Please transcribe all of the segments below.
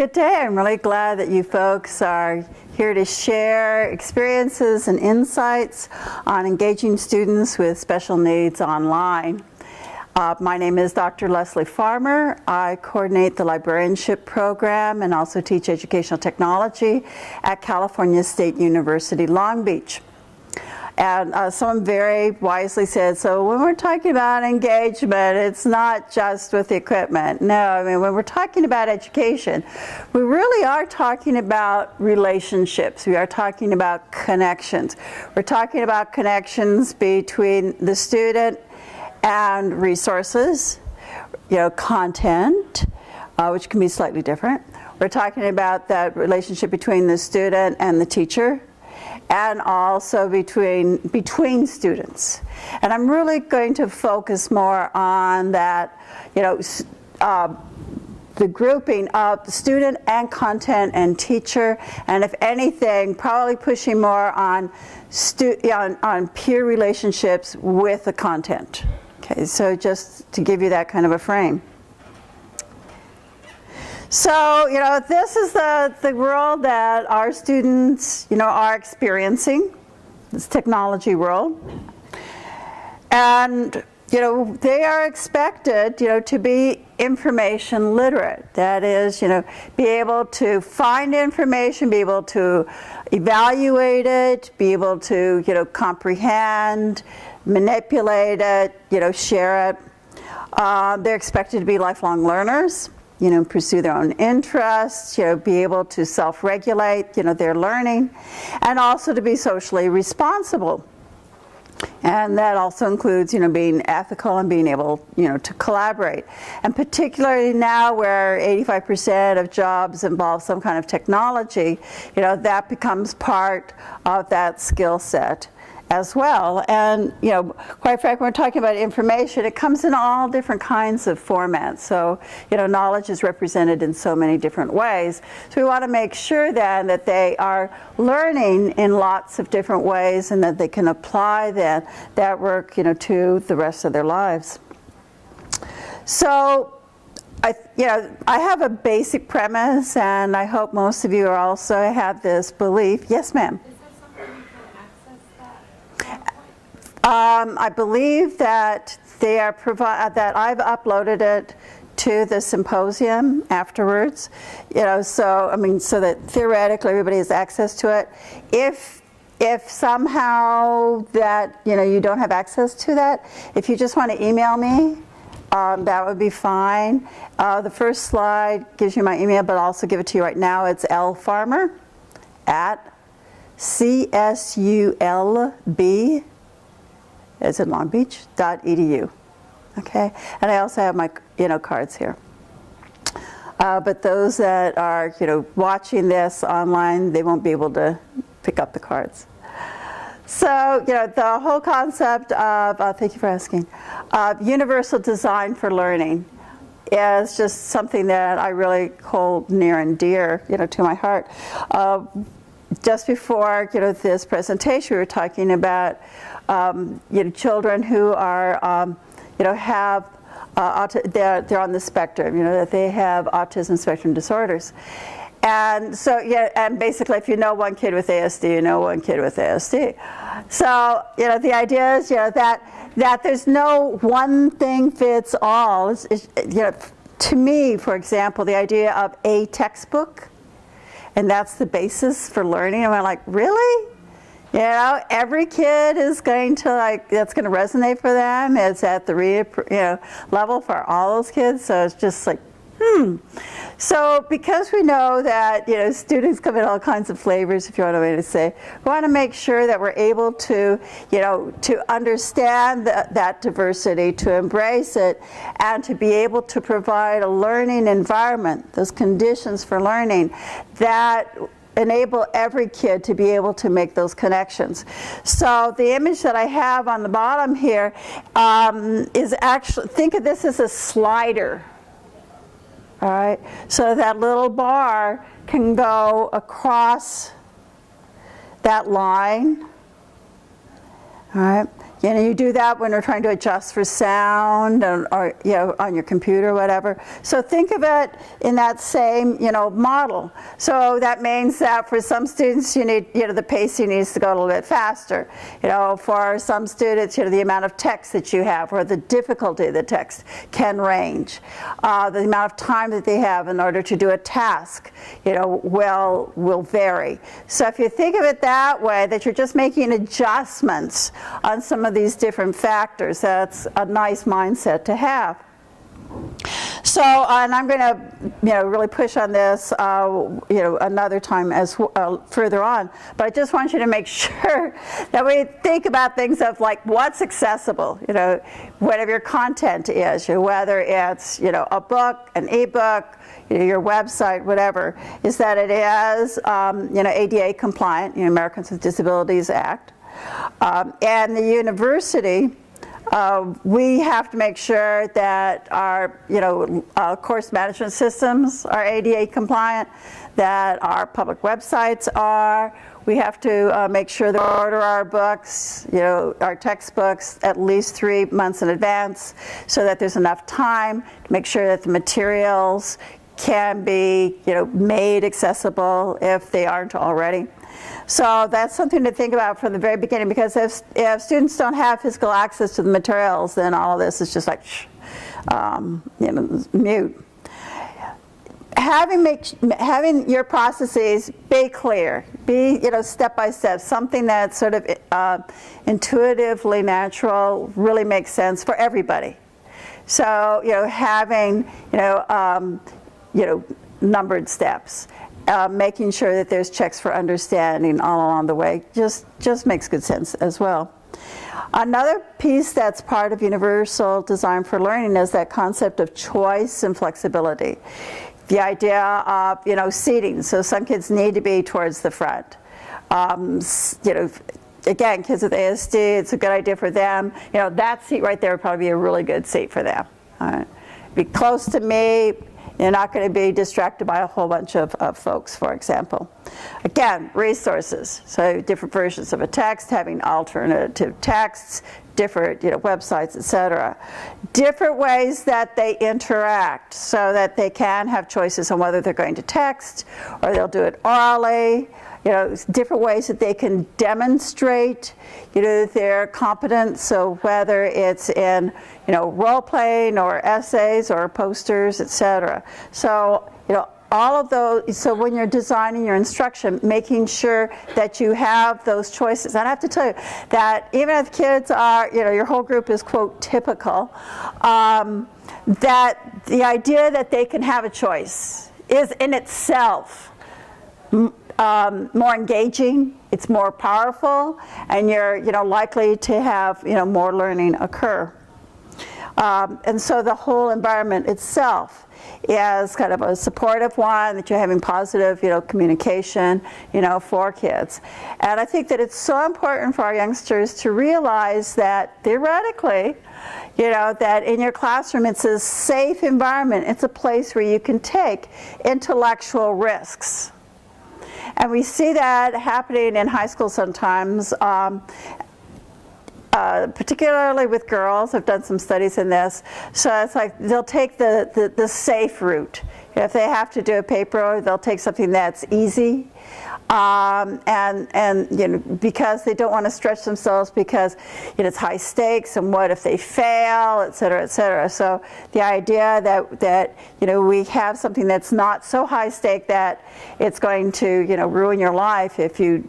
Good day. I'm really glad that you folks are here to share experiences and insights on engaging students with special needs online. My name is Dr. Lesley Farmer. I coordinate the librarianship program and also teach educational technology at California State University, Long Beach. And someone very wisely said, so when we're talking about engagement, it's not just with the equipment. No, I mean, when we're talking about education, we really are talking about relationships. We are talking about connections. We're talking about connections between the student and resources, content, which can be slightly different. We're talking about that relationship between the student and the teacher, and also between students. And I'm really going to focus more on that, the grouping of the student and content and teacher, and if anything, probably pushing more on peer relationships with the content. Okay, so just to give you that kind of a frame. So, this is the world that our students, are experiencing, this technology world. And, they are expected, to be information literate. That is, be able to find information, be able to evaluate it, be able to, comprehend, manipulate it, share it. They're expected to be lifelong learners. Pursue their own interests, be able to self-regulate, their learning, and also to be socially responsible. And that also includes, being ethical and being able, to collaborate. And particularly now where 85% of jobs involve some kind of technology, that becomes part of that skill set as well. And quite frankly, when we're talking about information, it comes in all different kinds of formats. So knowledge is represented in so many different ways. So we want to make sure then that they are learning in lots of different ways and that they can apply that work to the rest of their lives. So I have a basic premise, and I hope most of you are also have this belief. Yes, ma'am. I believe that they are that I've uploaded it to the symposium afterwards. So that theoretically everybody has access to it. If somehow that you don't have access to that, if you just want to email me, that would be fine. The first slide gives you my email, but I'll also give it to you right now. It's lfarmer@csulb, as in Long Beach.edu. Okay, and I also have my cards here. But those that are watching this online, they won't be able to pick up the cards. So the whole concept of thank you for asking, universal design for learning is just something that I really hold near and dear to my heart. Just before this presentation, we were talking about children who are have they're on the spectrum, that they have autism spectrum disorders, and so and basically if you know one kid with ASD, you know one kid with ASD. So the idea is that there's no one thing fits all. To me, for example, the idea of a textbook, and that's the basis for learning. And I'm like, really? Every kid is going to that's going to resonate for them. It's at the level for all those kids. So it's just like, So because we know that students come in all kinds of flavors, if you want to say, we want to make sure that we're able to to understand that diversity, to embrace it, and to be able to provide a learning environment, those conditions for learning that enable every kid to be able to make those connections. So the image that I have on the bottom here is actually, think of this as a slider. All right, so that little bar can go across that line. All right, You do that when we're trying to adjust for sound or on your computer or whatever. So think of it in that same model. So that means that for some students you need the pacing needs to go a little bit faster. For some students the amount of text that you have or the difficulty of the text can range. The amount of time that they have in order to do a task will vary. So if you think of it that way, that you're just making adjustments on some of these different factors, that's a nice mindset to have. So, and I'm going to, really push on this, another time as further on. But I just want you to make sure that we think about things of like what's accessible. Whatever your content is, whether it's a book, an ebook, your website, whatever, is that it is ADA compliant, Americans with Disabilities Act, and the university. We have to make sure that our, course management systems are ADA compliant, that our public websites are. We have to make sure that we order our books, our textbooks at least 3 months in advance so that there's enough time to make sure that the materials can be, made accessible if they aren't already. So that's something to think about from the very beginning, because if students don't have physical access to the materials, then all of this is just like, mute. Having your processes be clear, be step by step, something that's sort of intuitively natural, really makes sense for everybody. So having numbered steps. Making sure that there's checks for understanding all along the way just makes good sense as well. Another piece that's part of universal design for learning is that concept of choice and flexibility. The idea of seating. So some kids need to be towards the front. Again, kids with ASD, it's a good idea for them. That seat right there would probably be a really good seat for them. All right. Be close to me. You're not going to be distracted by a whole bunch of folks, for example. Again, resources. So different versions of a text, having alternative texts, different websites, etc. Different ways that they interact so that they can have choices on whether they're going to text or they'll do it orally. Different ways that they can demonstrate, their competence. So whether it's in, role playing or essays or posters, etc. So, all of those. So when you're designing your instruction, making sure that you have those choices. And I have to tell you that even if kids are, your whole group is quote typical, that the idea that they can have a choice is in itself more engaging, it's more powerful, and you're likely to have more learning occur. And so the whole environment itself is kind of a supportive one, that you're having positive communication for kids. And I think that it's so important for our youngsters to realize that theoretically, that in your classroom it's a safe environment. It's a place where you can take intellectual risks. And we see that happening in high school sometimes, particularly with girls. I've done some studies in this. So it's like they'll take the safe route. If they have to do a paper, they'll take something that's easy. And because they don't want to stretch themselves because it's high stakes, and what if they fail, et cetera, et cetera. So the idea that we have something that's not so high stake that it's going to ruin your life if you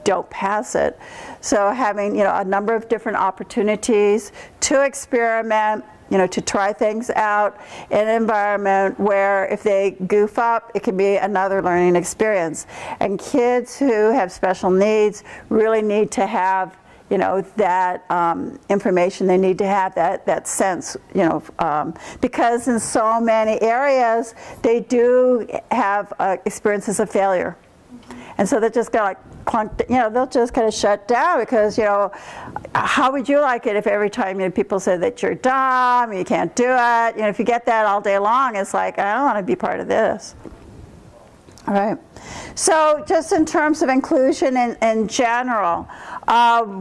don't pass it. So having a number of different opportunities to experiment, to try things out in an environment where if they goof up, it can be another learning experience. And kids who have special needs really need to have, that information. They need to have that sense, because in so many areas they do have experiences of failure. And so they're just kind of they'll just kind of shut down because, how would you like it if every time people say that you're dumb, you can't do it? If you get that all day long, it's like, I don't want to be part of this. All right. So just in terms of inclusion in general,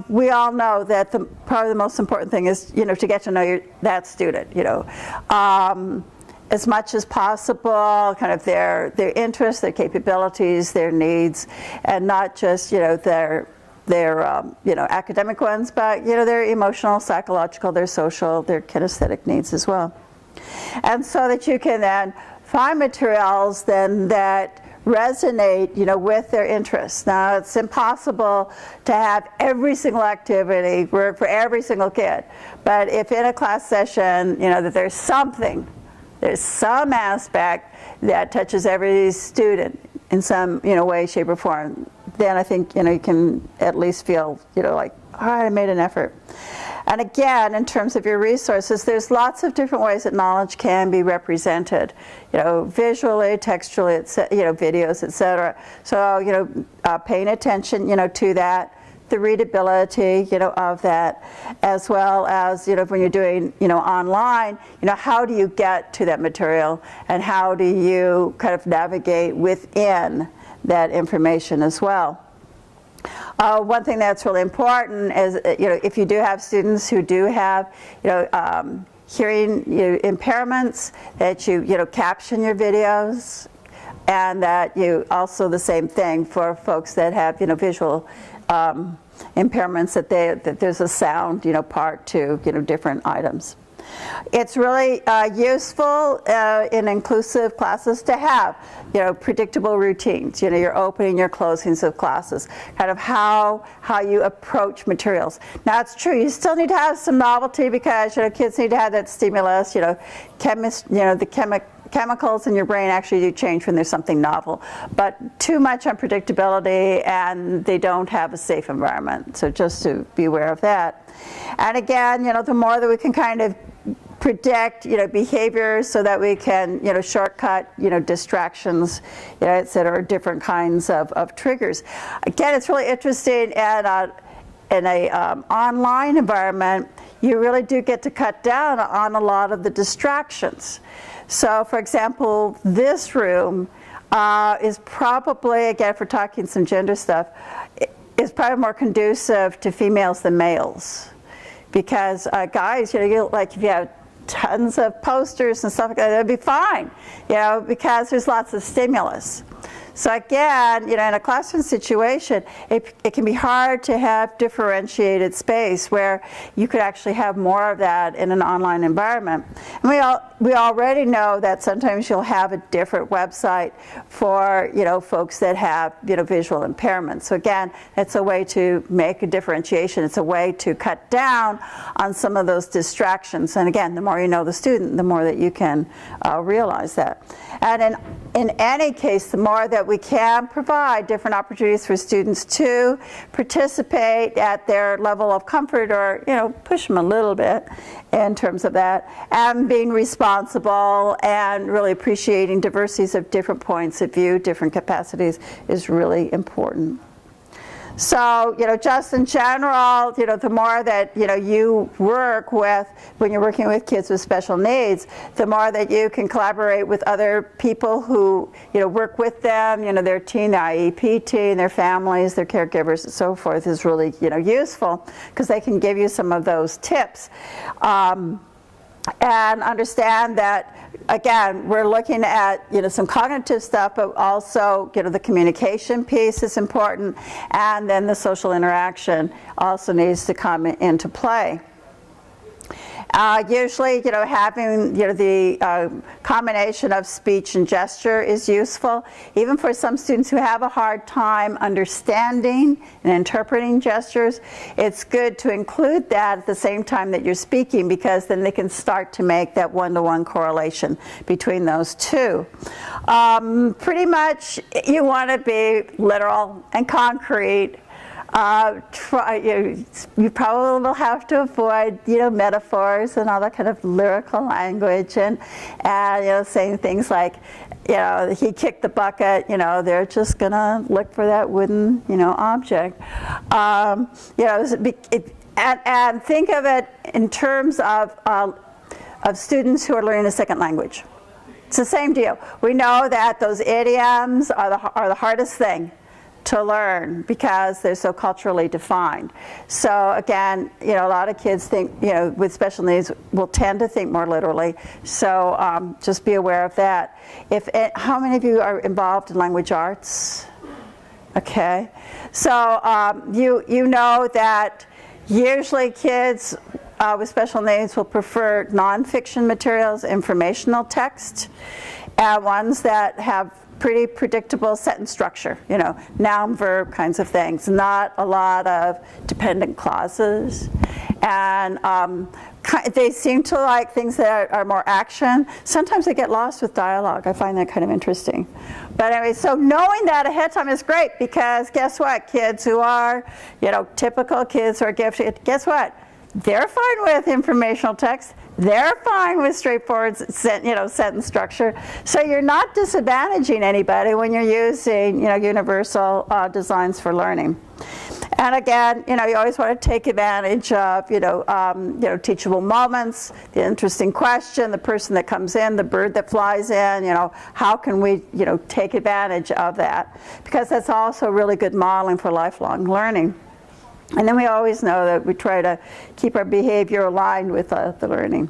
we all know that probably the most important thing is, to get to know that student, as much as possible, kind of their interests, their capabilities, their needs, and not just, their academic ones, but, their emotional, psychological, their social, their kinesthetic needs as well. And so that you can then find materials then that resonate, with their interests. Now, it's impossible to have every single activity for every single kid, but if in a class session, that there's some aspect that touches every student in some, way, shape, or form, then I think, you can at least feel, like, all right, I made an effort. And again, in terms of your resources, there's lots of different ways that knowledge can be represented, visually, textually, videos, etc. So, paying attention, to that, the readability, of that, as well as, when you're doing, online, how do you get to that material, and how do you kind of navigate within that information as well. One thing that's really important is, if you do have students who do have, hearing impairments, that you caption your videos, and that you also the same thing for folks that have, visual impairments, that there's a sound, part to, different items. It's really useful in inclusive classes to have, predictable routines, your opening, your closings of classes, kind of how you approach materials. Now, it's true, you still need to have some novelty because, kids need to have that stimulus, chemicals in your brain actually do change when there's something novel, but too much unpredictability and they don't have a safe environment. So just to be aware of that. And again, the more that we can kind of predict, behaviors so that we can, shortcut, distractions, et cetera, different kinds of triggers. Again, it's really interesting in a online environment, you really do get to cut down on a lot of the distractions. So, for example, this room is probably, again, if we're talking some gender stuff, is probably more conducive to females than males. Because guys, like if you have tons of posters and stuff like that, it'd be fine, because there's lots of stimulus. So again, in a classroom situation, it can be hard to have differentiated space where you could actually have more of that in an online environment. And we already know that sometimes you'll have a different website for, folks that have, visual impairments. So again, it's a way to make a differentiation. It's a way to cut down on some of those distractions. And again, the more you know the student, the more that you can realize that. And in any case, the more that we can provide different opportunities for students to participate at their level of comfort, or push them a little bit in terms of that, and being responsible and really appreciating diversities of different points of view, different capacities, is really important. So, just in general, the more that, you work with, when you're working with kids with special needs, the more that you can collaborate with other people who, work with them, their team, their IEP team, their families, their caregivers, and so forth, is really, useful, because they can give you some of those tips. And understand that, again, we're looking at, some cognitive stuff, but also, the communication piece is important, and then the social interaction also needs to come into play. Usually, having, the combination of speech and gesture is useful, even for some students who have a hard time understanding and interpreting gestures. It's good to include that at the same time that you're speaking, because then they can start to make that one-to-one correlation between those two. Pretty much, you want to be literal and concrete. You probably will have to avoid, metaphors and all that kind of lyrical language, and saying things like, he kicked the bucket, they're just gonna look for that wooden, object. And think of it in terms of students who are learning a second language. It's the same deal. We know that those idioms are the hardest thing to learn because they're so culturally defined. So again, you know, a lot of kids think, you know, with special needs will tend to think more literally. So just be aware of that. How many of you are involved in language arts? Okay. So you know that usually kids with special needs will prefer nonfiction materials, informational text, and ones that have pretty predictable sentence structure, you know, noun, verb kinds of things, not a lot of dependent clauses. And they seem to like things that are more action. Sometimes they get lost with dialogue. I find that kind of interesting. But anyway, so knowing that ahead of time is great because guess what? Kids who are, you know, typical kids who are gifted, guess what? They're fine with informational text. They're fine with straightforward, you know, sentence structure. So you're not disadvantaging anybody when you're using, you know, universal designs for learning. And again, you know, you always want to take advantage of, you know, teachable moments, the interesting question, the person that comes in, the bird that flies in. You know, how can we, you know, take advantage of that? Because that's also really good modeling for lifelong learning. And then we always know that we try to keep our behavior aligned with the learning.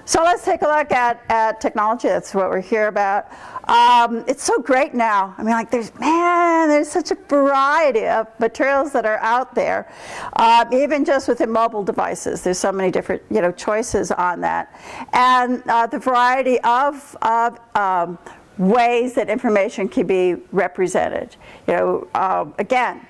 So let's take a look at technology. That's what we're here about. It's so great now. I mean, like there's such a variety of materials that are out there. Even just within mobile devices, there's so many different, you know, choices on that. And the variety of ways that information can be represented. You know, again,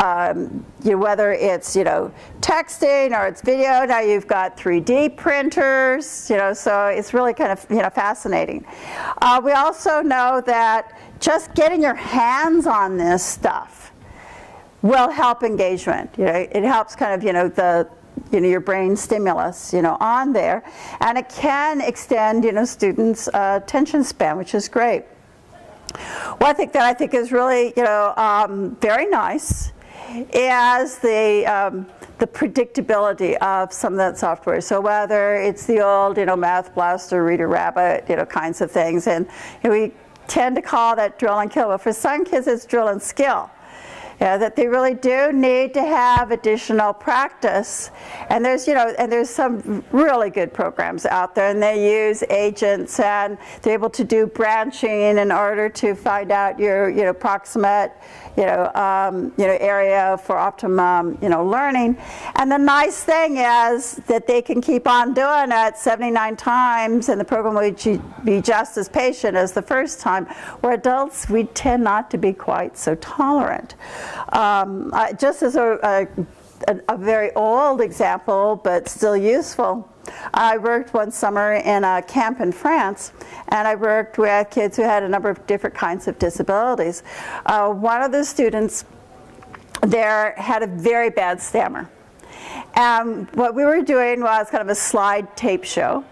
you know, whether it's, you know, texting or it's video. Now you've got 3D printers, you know, so it's really kind of, you know, fascinating. We also know that just getting your hands on this stuff will help engagement. You know, it helps kind of, you know, your brain stimulus, you know, on there, and it can extend, you know, students' attention span, which is great. One thing that I think is really, you know, very nice is the predictability of some of that software. So whether it's the old, you know, Math Blaster, Reader Rabbit, you know, kinds of things, and you know, we tend to call that drill and kill. But for some kids, it's drill and skill. Yeah, that they really do need to have additional practice, and there's some really good programs out there, and they use agents, and they're able to do branching in order to find out your, you know, proximate, you know, area for optimum, you know, learning. And the nice thing is that they can keep on doing it 79 times, and the program will be just as patient as the first time. Where adults, we tend not to be quite so tolerant. Just as a very old example, but still useful, I worked one summer in a camp in France, and I worked with kids who had a number of different kinds of disabilities. One of the students there had a very bad stammer. And what we were doing was kind of a slide tape show.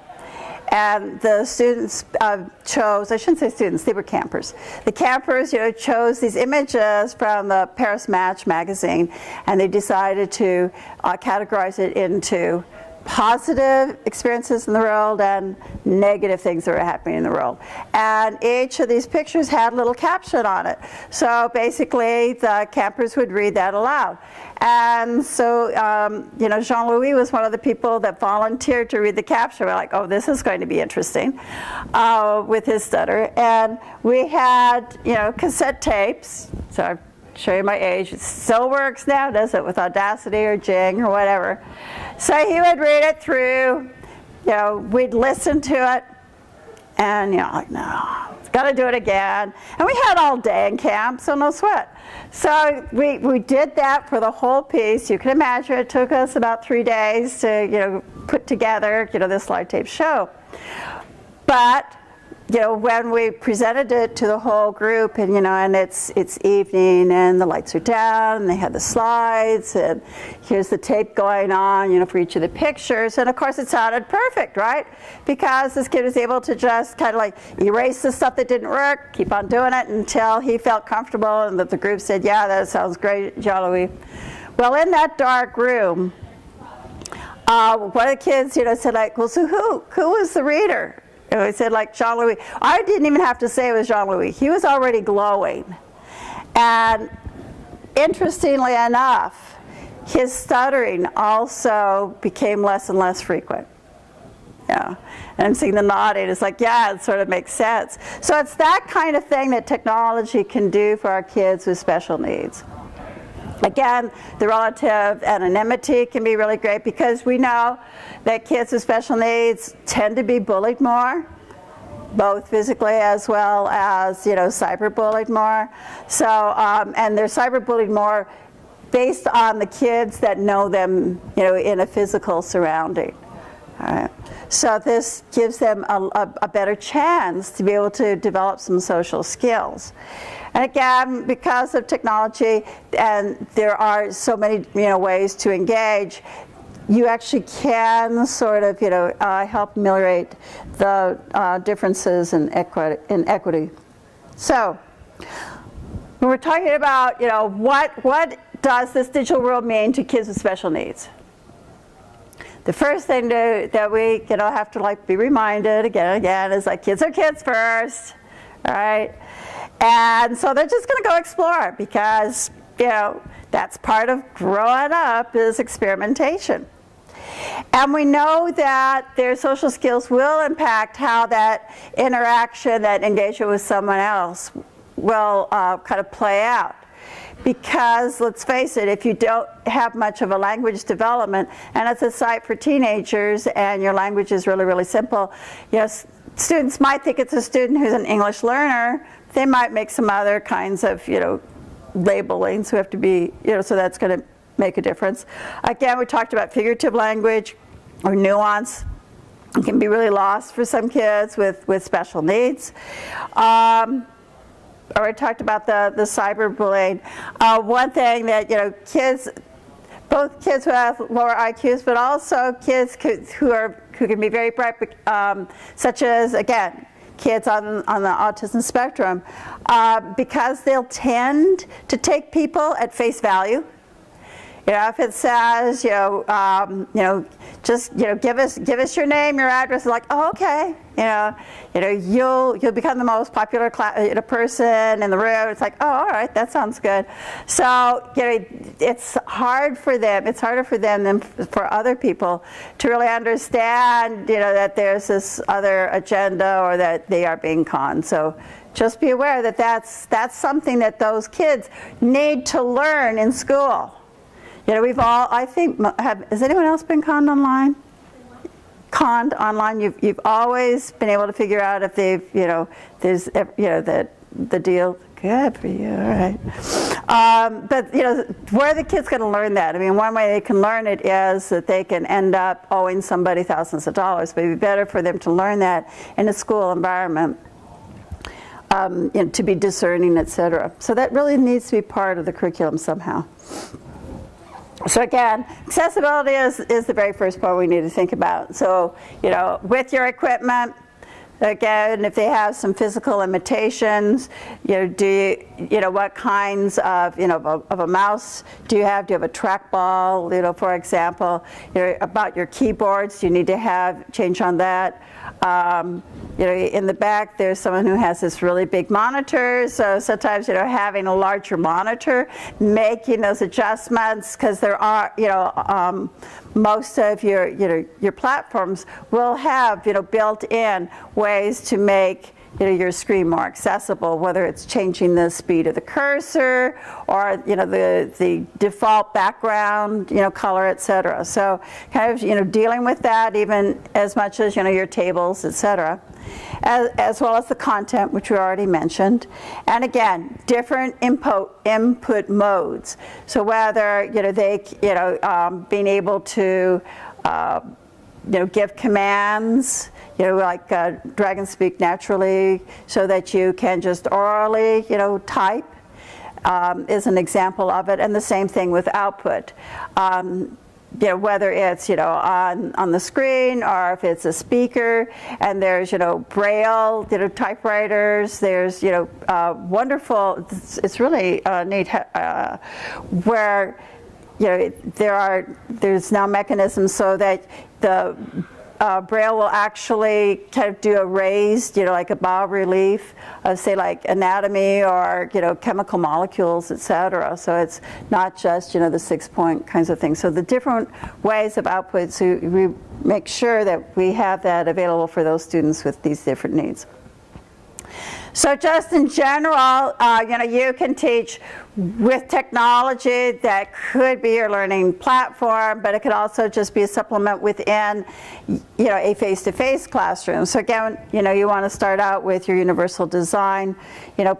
And the students chose, I shouldn't say students, they were campers. The campers, you know, chose these images from the Paris Match magazine, and they decided to categorize it into positive experiences in the world and negative things that were happening in the world. And each of these pictures had a little caption on it. So basically, the campers would read that aloud. And so, you know, Jean-Louis was one of the people that volunteered to read the caption. We're like, oh, this is going to be interesting with his stutter. And we had, you know, cassette tapes. So I'll show you my age. It still works now, does it, with Audacity or Jing or whatever. So he would read it through. You know, we'd listen to it. And, you know, like, no, got to do it again. And we had all day in camp, so no sweat. So we did that for the whole piece. You can imagine it took us about 3 days to, you know, put together, you know, this slide tape show. But, you know, when we presented it to the whole group, and, you know, and it's evening and the lights are down and they had the slides and here's the tape going on, you know, for each of the pictures. And of course it sounded perfect, right? Because this kid was able to just kind of like erase the stuff that didn't work, keep on doing it until he felt comfortable and that the group said, yeah, that sounds great, Jean-Louis. Well, in that dark room, one of the kids, you know, said like, well, so who was the reader? He said like Jean-Louis. I didn't even have to say it was Jean-Louis. He was already glowing. And interestingly enough, his stuttering also became less and less frequent. Yeah. And I'm seeing the nodding. It's like, yeah, it sort of makes sense. So it's that kind of thing that technology can do for our kids with special needs. Again, the relative anonymity can be really great because we know that kids with special needs tend to be bullied more, both physically as well as, cyberbullied more. So, and they're cyberbullied more based on the kids that know them, in a physical surrounding. All right. So this gives them a better chance to be able to develop some social skills. And again, because of technology, and there are so many ways to engage, you actually can sort of help ameliorate the differences in equity. So when we're talking about what does this digital world mean to kids with special needs? The first thing that we have to be reminded again and again is kids are kids first, right? And so they're just going to go explore because that's part of growing up is experimentation. And we know that their social skills will impact how that interaction, that engagement with someone else will kind of play out. Because, let's face it, if you don't have much of a language development, and it's a site for teenagers, and your language is really, really simple, students might think it's a student who's an English learner. They might make some other kinds of, labelings who have to be, so that's going to make a difference. Again, we talked about figurative language or nuance. It can be really lost for some kids with special needs. I already talked about the cyberbullying. One thing that both kids who have lower IQs, but also kids who can be very bright, such as again kids on the autism spectrum, because they'll tend to take people at face value. If it says, just give us your name, your address, like, oh, okay, you'll become the most popular person in the room. It's like, oh, all right, that sounds good. So it's hard for them. It's harder for them than for other people to really understand, that there's this other agenda or that they are being conned. So just be aware that that's something that those kids need to learn in school. We've all, I think, has anyone else been conned online? Conned online, you've always been able to figure out if they've, there's, the deal. Good for you, all right. But, where are the kids going to learn that? I mean, one way they can learn it is that they can end up owing somebody thousands of dollars, but it'd be better for them to learn that in a school environment, to be discerning, et cetera. So that really needs to be part of the curriculum somehow. So again, accessibility is the very first part we need to think about. So, with your equipment, again, if they have some physical limitations, what kinds of, of a mouse do you have? Do you have a trackball, for example? About your keyboards, you need to change on that. In the back, there's someone who has this really big monitor. So sometimes, having a larger monitor, making those adjustments, because there are, most of your platforms will have, built-in ways to make your screen more accessible, whether it's changing the speed of the cursor or the default background color, etc. So kind of dealing with that even as much as your tables, etc. As well as the content, which we already mentioned, and again different input modes. So whether they being able to give commands, like drag and speak naturally, so that you can just orally, type, is an example of it. And the same thing with output. Whether it's, on the screen or if it's a speaker, and there's, Braille, typewriters, there's, wonderful, it's really neat, where, there's now mechanisms so that the Braille will actually kind of do a raised, like a bas relief of, say, like anatomy or, chemical molecules, etc. So it's not just, the 6-point kinds of things. So the different ways of output, so we make sure that we have that available for those students with these different needs. So just in general, you can teach with technology. That could be your learning platform, but it could also just be a supplement within, a face-to-face classroom. So again, you want to start out with your universal design,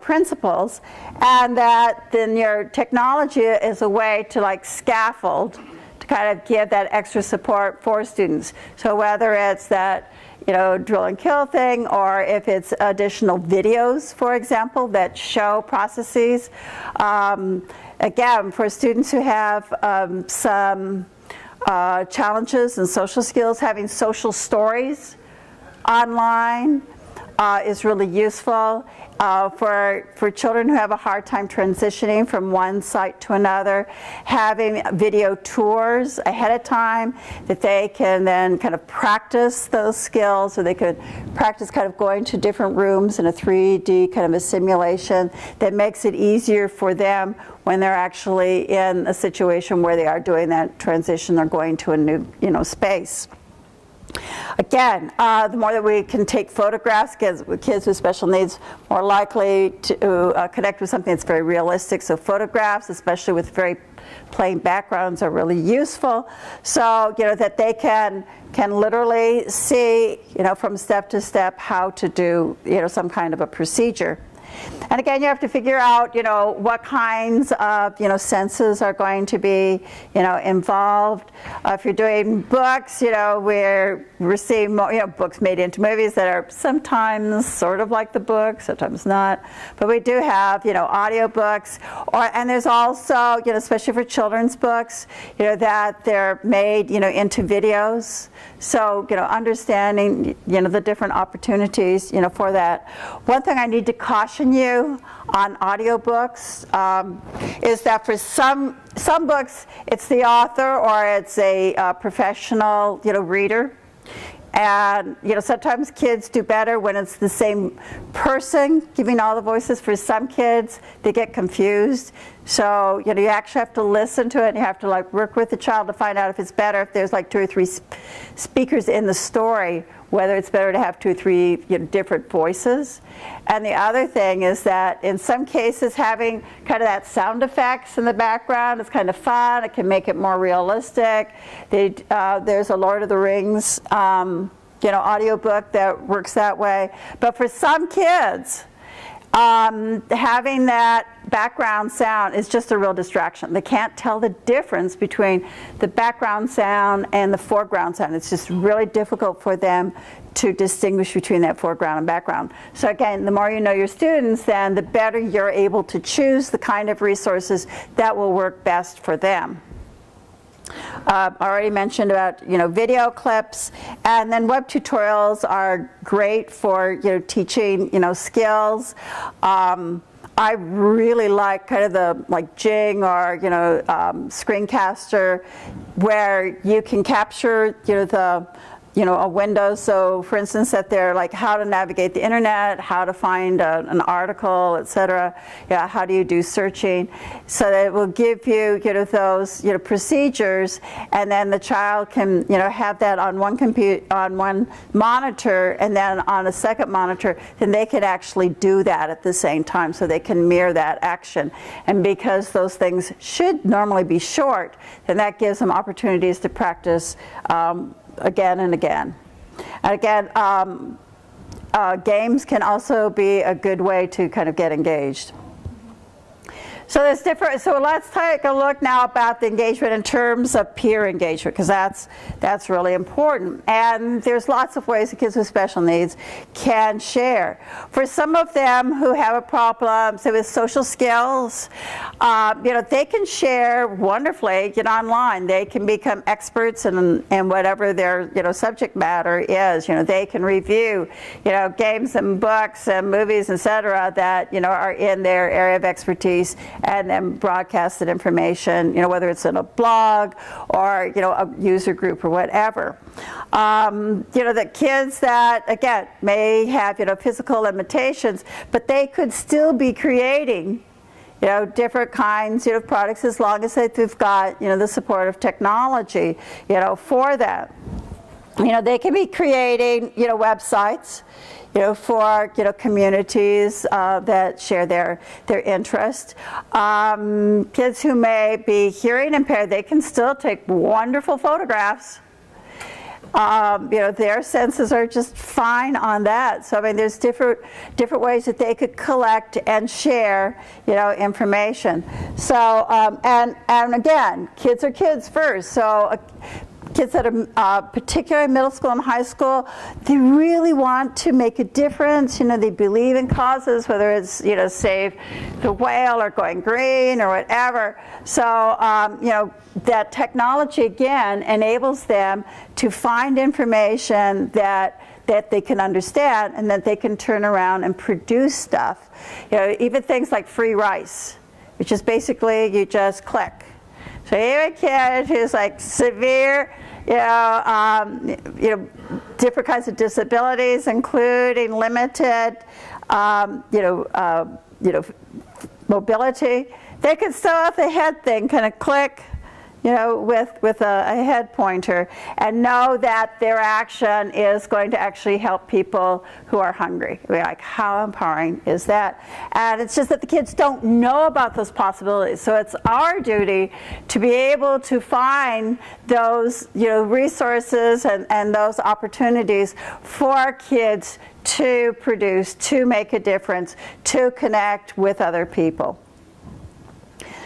principles, and that then your technology is a way to like scaffold to kind of give that extra support for students. So whether it's that drill and kill thing, or if it's additional videos, for example, that show processes. Again, for students who have some challenges in social skills, having social stories online is really useful. For children who have a hard time transitioning from one site to another, having video tours ahead of time that they can then kind of practice those skills, or they could practice kind of going to different rooms in a 3D kind of a simulation that makes it easier for them when they're actually in a situation where they are doing that transition or going to a new space. Again, the more that we can take photographs, kids with special needs more likely to connect with something that's very realistic. So photographs, especially with very plain backgrounds, are really useful. So that they can literally see from step to step how to do some kind of a procedure. And again, you have to figure out, what kinds of, senses are going to be, involved. If you're doing books, we're seeing, books made into movies that are sometimes sort of like the book, sometimes not. But we do have, audio books, and there's also, especially for children's books, that they're made, into videos. So, understanding, the different opportunities, for that. One thing I need to caution you on audiobooks is that for some books, it's the author or it's a professional, reader. And sometimes kids do better when it's the same person giving all the voices. For some kids, they get confused. So you actually have to listen to it, and you have to work with the child to find out if it's better if there's 2 or 3 speakers in the story, whether it's better to have 2 or 3 different voices. And the other thing is that in some cases, having kind of that sound effects in the background is kind of fun. It can make it more realistic. There's a Lord of the Rings audiobook that works that way. But for some kids, having that background sound is just a real distraction. They can't tell the difference between the background sound and the foreground sound. It's just really difficult for them to distinguish between that foreground and background. So again, the more you know your students, then the better you're able to choose the kind of resources that will work best for them. I already mentioned about video clips, and then web tutorials are great for teaching skills. I really like kind of the Jing or Screencaster, where you can capture a window. So for instance, that they're how to navigate the internet, how to find an article, etc. How do you do searching? So that it will give you those procedures, and then the child can have that on one monitor, and then on a second monitor, then they can actually do that at the same time, so they can mirror that action. And because those things should normally be short, then that gives them opportunities to practice again and again. And again, games can also be a good way to kind of get engaged. So there's different. So let's take a look now about the engagement in terms of peer engagement, because that's really important. And there's lots of ways that kids with special needs can share. For some of them who have a problem, say with social skills, they can share wonderfully. Online, they can become experts in whatever their subject matter is. They can review games and books and movies, etc. that are in their area of expertise, and then broadcast that information, whether it's in a blog or, a user group or whatever. The kids that, again, may have, physical limitations, but they could still be creating different kinds of products as long as they've got, the support of technology, for that. They can be creating, websites, for, communities that share their interest. Kids who may be hearing impaired, they can still take wonderful photographs. Their senses are just fine on that. So, there's different ways that they could collect and share, information. So, and again, kids are kids first. So, kids that are particularly middle school and high school, they really want to make a difference. They believe in causes, whether it's, save the whale or going green or whatever. So, that technology, again, enables them to find information that they can understand and that they can turn around and produce stuff. Even things like free rice, which is basically you just click. So you have a kid who's like severe, different kinds of disabilities, including limited, mobility. They can still have the head thing, kind of click, with a head pointer, and know that their action is going to actually help people who are hungry. Like, how empowering is that? And it's just that the kids don't know about those possibilities. So it's our duty to be able to find those, resources and those opportunities for kids to produce, to make a difference, to connect with other people.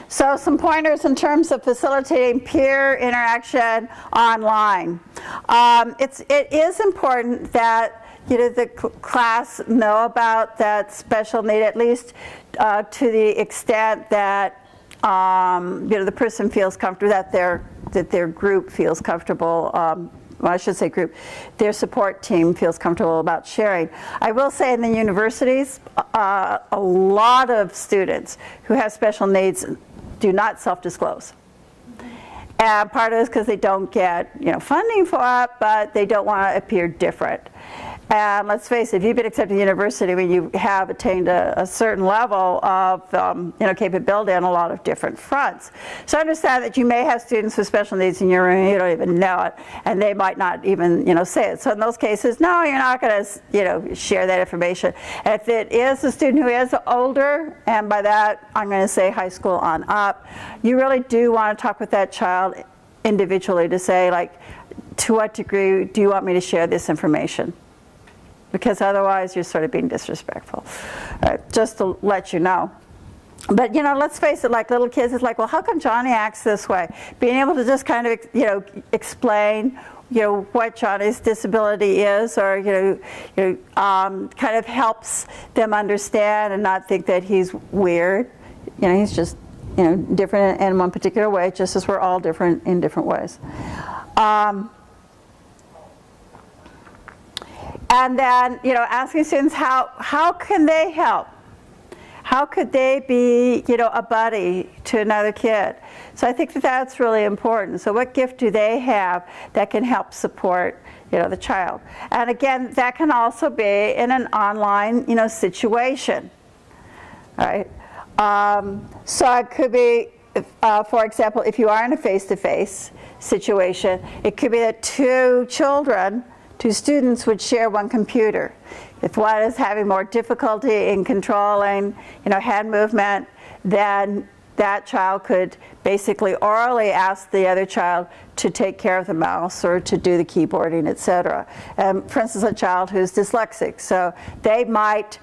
So some pointers in terms of facilitating peer interaction online. It is important that the their know about that special need, at least to the extent that the person feels comfortable, that their group feels comfortable. Well, I should say group, their support team feels comfortable about sharing. I will say in the universities, a lot of students who have special needs do not self-disclose. And part of it is because they don't get funding for it, but they don't want to appear different. And let's face it, if you've been accepted to university, when you have attained a certain level of capability on a lot of different fronts. So understand that you may have students with special needs in your room and you don't even know it, and they might not even say it. So in those cases, no, you're not going to share that information. And if it is a student who is older, and by that I'm going to say high school on up, you really do want to talk with that child individually to say, like, to what degree do you want me to share this information? Because otherwise you're sort of being disrespectful, just to let you know. But let's face it, like little kids, it's like, well, how come Johnny acts this way? Being able to just kind of explain what Johnny's disability is, or kind of helps them understand and not think that he's weird. He's just different in one particular way, just as we're all different in different ways. And then, asking students how can they help? How could they be, a buddy to another kid? So I think that's really important. So what gift do they have that can help support, the child? And again, that can also be in an online, situation, right? So it could be, for example, if you are in a face-to-face situation, it could be that two students would share one computer. If one is having more difficulty in controlling, hand movement, then that child could basically orally ask the other child to take care of the mouse or to do the keyboarding, etc. For instance, a child who's dyslexic, so they might,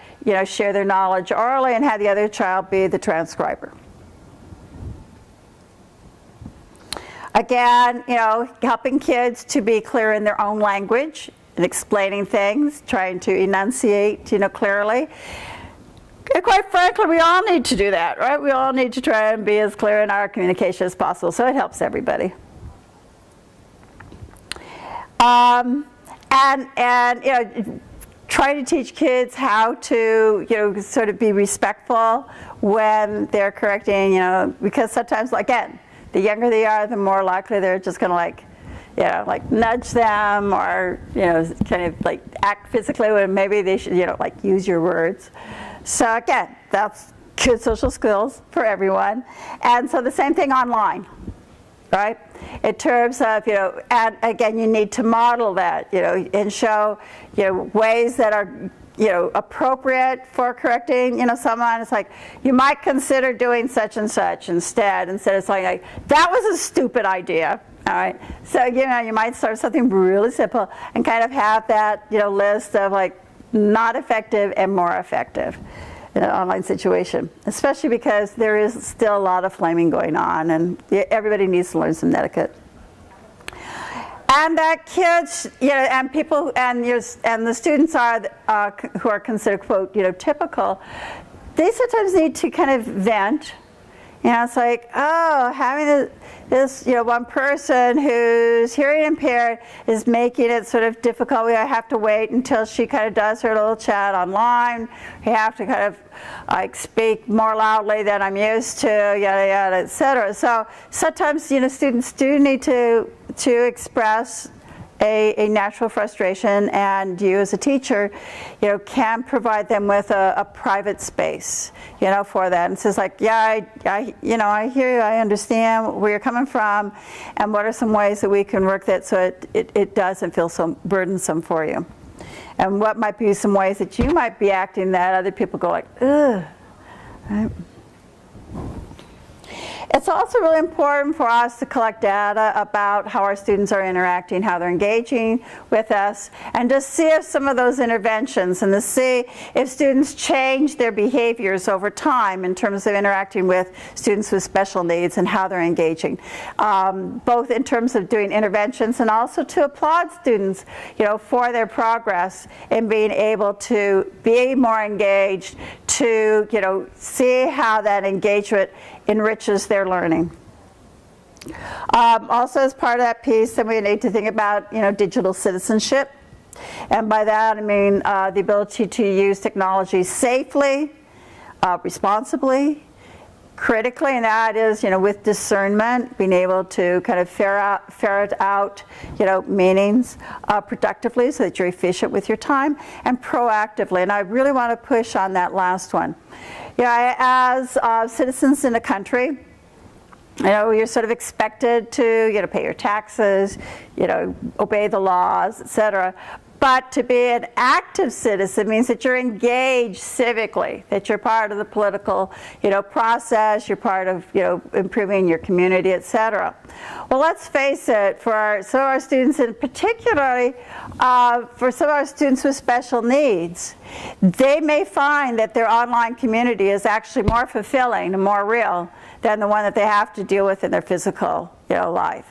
share their knowledge orally and have the other child be the transcriber. Again, helping kids to be clear in their own language and explaining things, trying to enunciate, clearly. And quite frankly, we all need to do that, right? We all need to try and be as clear in our communication as possible, so it helps everybody. And trying to teach kids how to, sort of be respectful when they're correcting, because sometimes, again, the younger they are, the more likely they're just going to like nudge them, or, kind of like act physically when maybe they should, like use your words. So again, that's good social skills for everyone. And so the same thing online, right? In terms of, and again, you need to model that, and show, ways that are, appropriate for correcting, someone. It's like, you might consider doing such and such instead of saying like, that was a stupid idea. All right, so you might start something really simple and kind of have that list of like not effective and more effective in an online situation, especially because there is still a lot of flaming going on, and everybody needs to learn some etiquette. And that kids, and people, and the students are who are considered quote typical. They sometimes need to kind of vent. It's like, oh, having this, one person who's hearing impaired is making it sort of difficult. We have to wait until she kind of does her little chat online. We have to kind of like speak more loudly than I'm used to, yada, yada, et cetera. So sometimes, students do need to express a natural frustration, and you as a teacher, can provide them with a private space, for that. And says like, yeah, I hear you, I understand where you're coming from, and what are some ways that we can work that so it doesn't feel so burdensome for you. And what might be some ways that you might be acting that other people go like, ugh, right? It's also really important for us to collect data about how our students are interacting, how they're engaging with us, and to see if some of those interventions, and to see if students change their behaviors over time in terms of interacting with students with special needs and how they're engaging, both in terms of doing interventions and also to applaud students, for their progress in being able to be more engaged, to, see how that engagement enriches their learning. Also, as part of that piece, then we need to think about, digital citizenship. And by that, I mean the ability to use technology safely, responsibly, critically, and that is, with discernment, being able to kind of ferret out, meanings productively so that you're efficient with your time, and proactively. And I really want to push on that last one. As citizens in a country, you're sort of expected to, pay your taxes, obey the laws, etc. But to be an active citizen means that you're engaged civically, that you're part of the political, process, you're part of, improving your community, etc. Well, let's face it, for some of our students, and particularly for some of our students with special needs, they may find that their online community is actually more fulfilling and more real than the one that they have to deal with in their physical, life.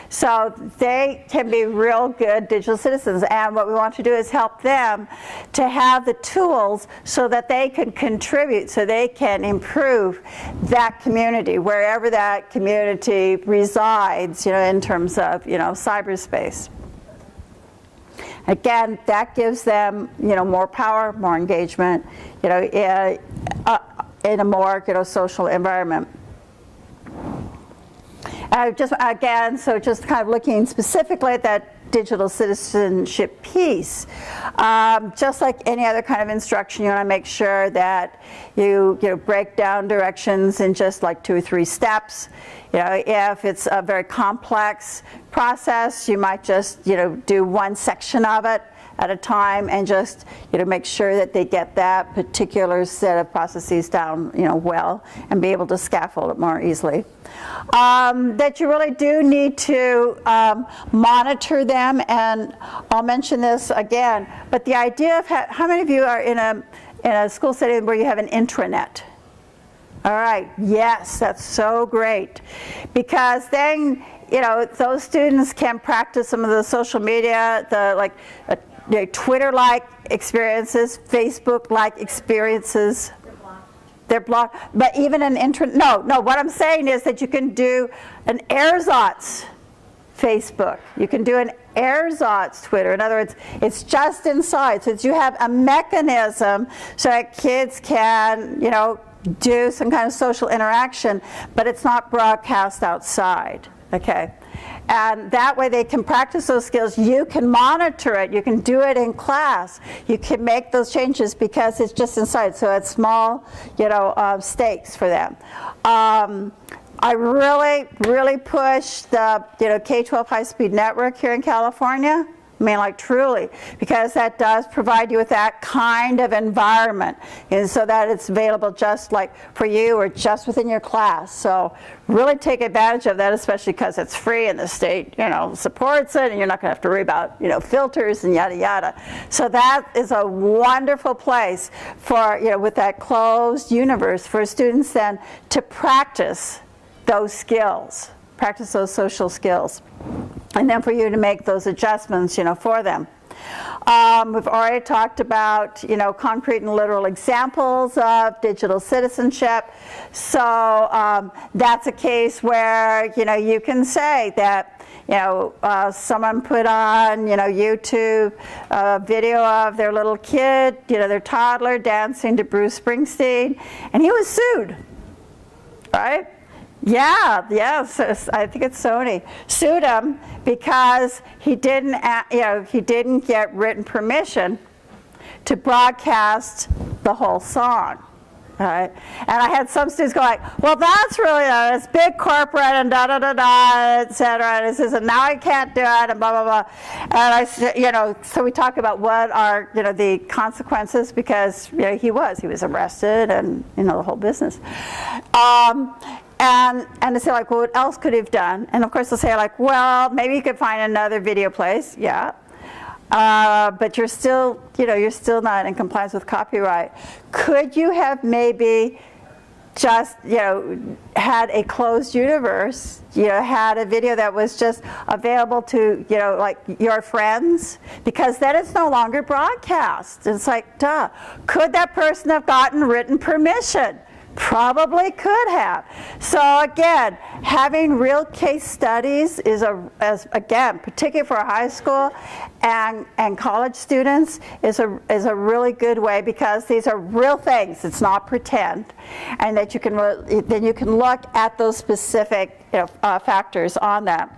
So they can be real good digital citizens, and what we want to do is help them to have the tools so that they can contribute, so they can improve that community, wherever that community resides, in terms of, cyberspace. Again, that gives them, more power, more engagement, in a more, social environment. Just kind of looking specifically at that digital citizenship piece. Just like any other kind of instruction, you want to make sure that you break down directions in just like 2 or 3 steps. If it's a very complex process, you might just do one section of it at a time, and just make sure that they get that particular set of processes down well, and be able to scaffold it more easily. That you really do need to monitor them, and I'll mention this again, but the idea of how many of you are in a school setting where you have an intranet? All right, yes, that's so great, because then those students can practice some of the social media, the Twitter-like experiences, Facebook-like experiences. They're blocked. But even an what I'm saying is that you can do an ersatz Facebook. You can do an ersatz Twitter. In other words, it's just inside. So you have a mechanism so that kids can, do some kind of social interaction, but it's not broadcast outside. Okay. And that way they can practice those skills. You can monitor it. You can do it in class. You can make those changes because it's just inside. So it's small, stakes for them. I really push the K-12 high-speed network here in California. I mean, like truly, because that does provide you with that kind of environment, and so that it's available just like for you or just within your class. So really take advantage of that, especially because it's free and the state, supports it, and you're not going to have to worry about, filters and yada yada. So that is a wonderful place for, with that closed universe for students then to practice those skills, practice those social skills. And then for you to make those adjustments, for them. We've already talked about, concrete and literal examples of digital citizenship. So that's a case where, you can say that, someone put on, YouTube a video of their little kid, their toddler dancing to Bruce Springsteen, and he was sued, right? Yes, I think it's Sony sued him because he didn't get written permission to broadcast the whole song. Right? And I had some students go like, well, that's really it's big corporate and da da da da, et cetera. And it says, and now I can't do it, and blah blah blah. And I said, so we talk about what are the consequences, because he was arrested and the whole business. And they say, like, well, what else could he have done? And of course they'll say, like, well, maybe you could find another video place. Yeah. But you're still not in compliance with copyright. Could you have maybe just, had a closed universe, had a video that was just available to, like your friends? Because then it's no longer broadcast. It's like, duh. Could that person have gotten written permission? Probably could have. So again, having real case studies is again, particularly for high school and college students, is a really good way, because these are real things. It's not pretend, and that you can look at those specific factors on that.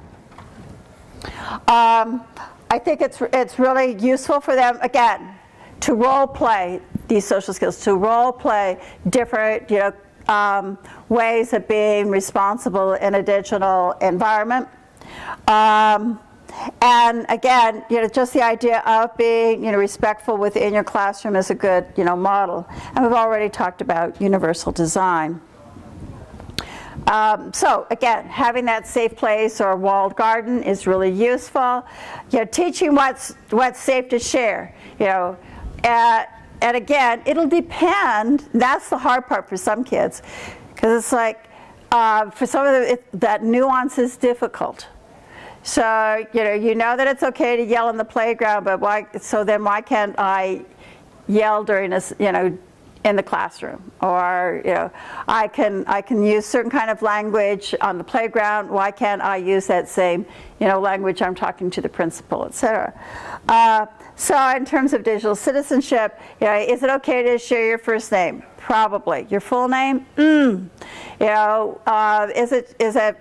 I think it's really useful for them, again, to role play these social skills, to role play different ways of being responsible in a digital environment. And again, just the idea of being respectful within your classroom is a good model. And we've already talked about universal design. So again, having that safe place or walled garden is really useful. Teaching what's safe to share. And again, it'll depend. That's the hard part for some kids, because it's like for some of them, that nuance is difficult. So you know that it's okay to yell in the playground, but why? So then why can't I yell during this? In the classroom, or I can use certain kind of language on the playground. Why can't I use that same language? I'm talking to the principal, etc. So in terms of digital citizenship, is it okay to share your first name? Probably. Your full name? Is it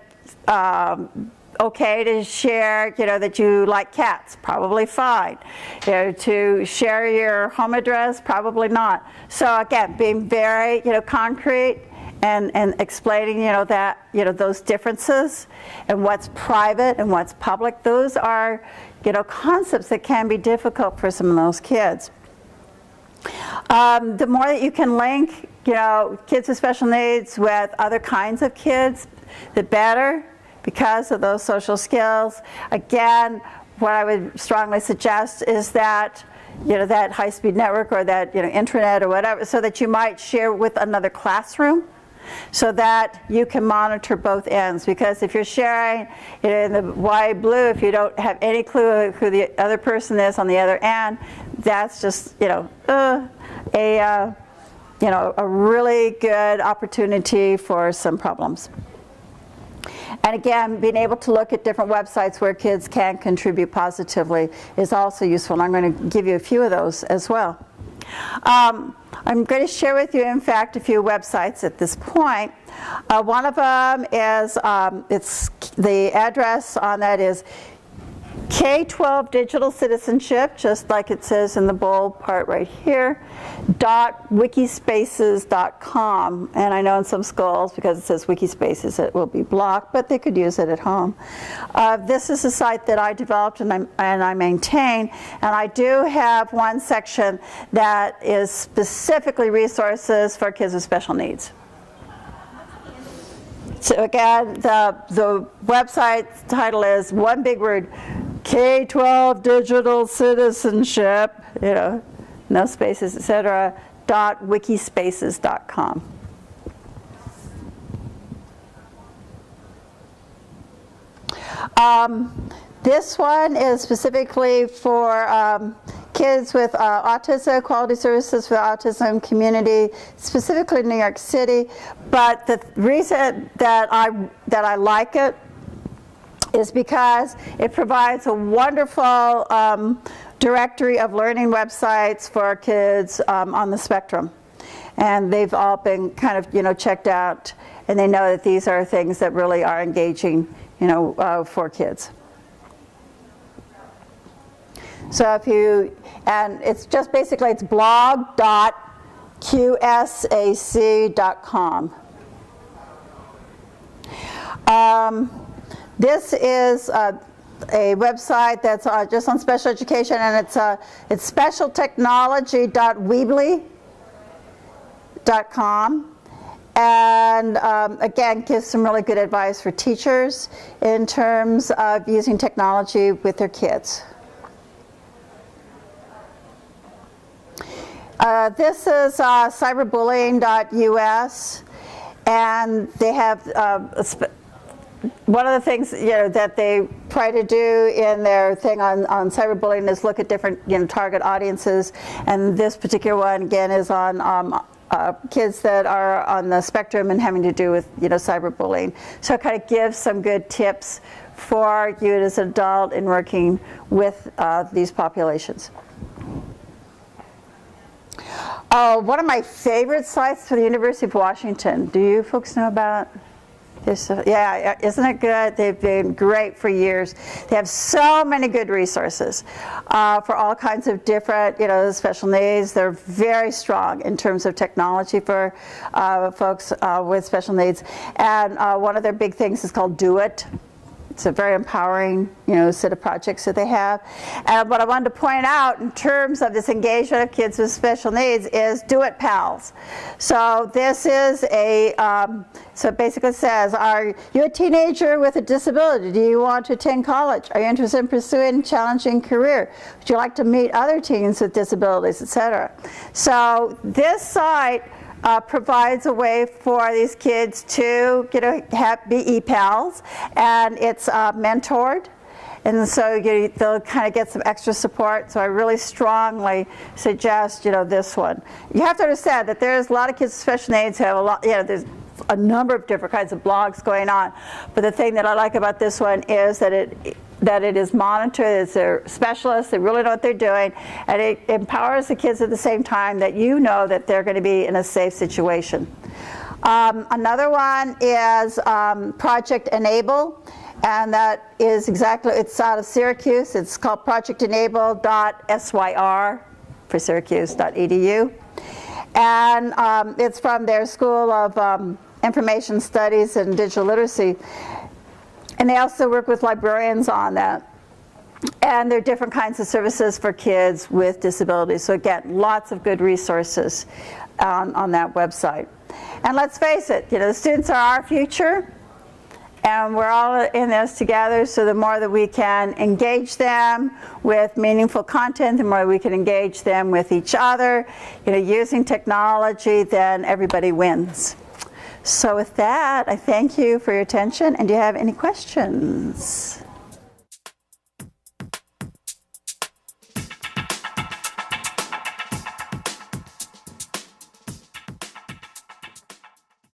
okay to share, that you like cats? Probably fine. To share your home address? Probably not. So again, being very, concrete and explaining, that, those differences and what's private and what's public. Those are, concepts that can be difficult for some of those kids. The more that you can link, kids with special needs with other kinds of kids, the better, because of those social skills. Again, what I would strongly suggest is that, that high-speed network or that, intranet or whatever, so that you might share with another classroom, so that you can monitor both ends. Because if you're sharing in the wide blue, if you don't have any clue who the other person is on the other end, that's just, a really good opportunity for some problems. And again, being able to look at different websites where kids can contribute positively is also useful. And I'm going to give you a few of those as well. I'm going to share with you, in fact, a few websites at this point. One of them is, it's the address on that is K-12 Digital Citizenship, just like it says in the bold part right here, .wikispaces.com. And I know in some schools, because it says Wikispaces, it will be blocked, but they could use it at home. This is a site that I developed and I maintain, and I do have one section that is specifically resources for kids with special needs. So again, the website title is one big word, K-12 Digital Citizenship, no spaces, etc., .wikispaces.com. This one is specifically for kids with autism, quality services for the autism community, specifically in New York City. But the reason that I like it is because it provides a wonderful directory of learning websites for kids on the spectrum. And they've all been kind of, checked out, and they know that these are things that really are engaging, for kids. So and it's just basically, it's blog.qsac.com. This is a website that's just on special education, and it's specialtechnology.weebly.com. And again, gives some really good advice for teachers in terms of using technology with their kids. This is cyberbullying.us, and they have one of the things that they try to do in their thing on cyberbullying is look at different target audiences, and this particular one again is on kids that are on the spectrum and having to do with cyberbullying. So it kind of gives some good tips for you as an adult in working with these populations. One of my favorite sites for the University of Washington. Do you folks know about this? Yeah, isn't it good? They've been great for years. They have so many good resources for all kinds of different, special needs. They're very strong in terms of technology for folks with special needs. And one of their big things is called Do It. It's a very empowering, set of projects that they have. And what I wanted to point out in terms of this engagement of kids with special needs is Do It Pals. So this is so it basically says, are you a teenager with a disability? Do you want to attend college? Are you interested in pursuing a challenging career? Would you like to meet other teens with disabilities, etc.? So this site provides a way for these kids to be e-pals, and it's mentored, and so they'll kind of get some extra support. So I really strongly suggest this one. You have to understand that there's a lot of kids with special needs who have a lot, there's a number of different kinds of blogs going on, but the thing that I like about this one is that it is monitored, it's their specialists, they really know what they're doing, and it empowers the kids at the same time that that they're going to be in a safe situation. Another one is Project Enable, and that is it's out of Syracuse. It's called projectenable.syr for Syracuse.edu. And it's from their School of Information Studies and Digital Literacy. And they also work with librarians on that. And there are different kinds of services for kids with disabilities. So again, lots of good resources on that website. And let's face it, the students are our future, and we're all in this together, so the more that we can engage them with meaningful content, the more we can engage them with each other, using technology, then everybody wins. So with that, I thank you for your attention, and do you have any questions?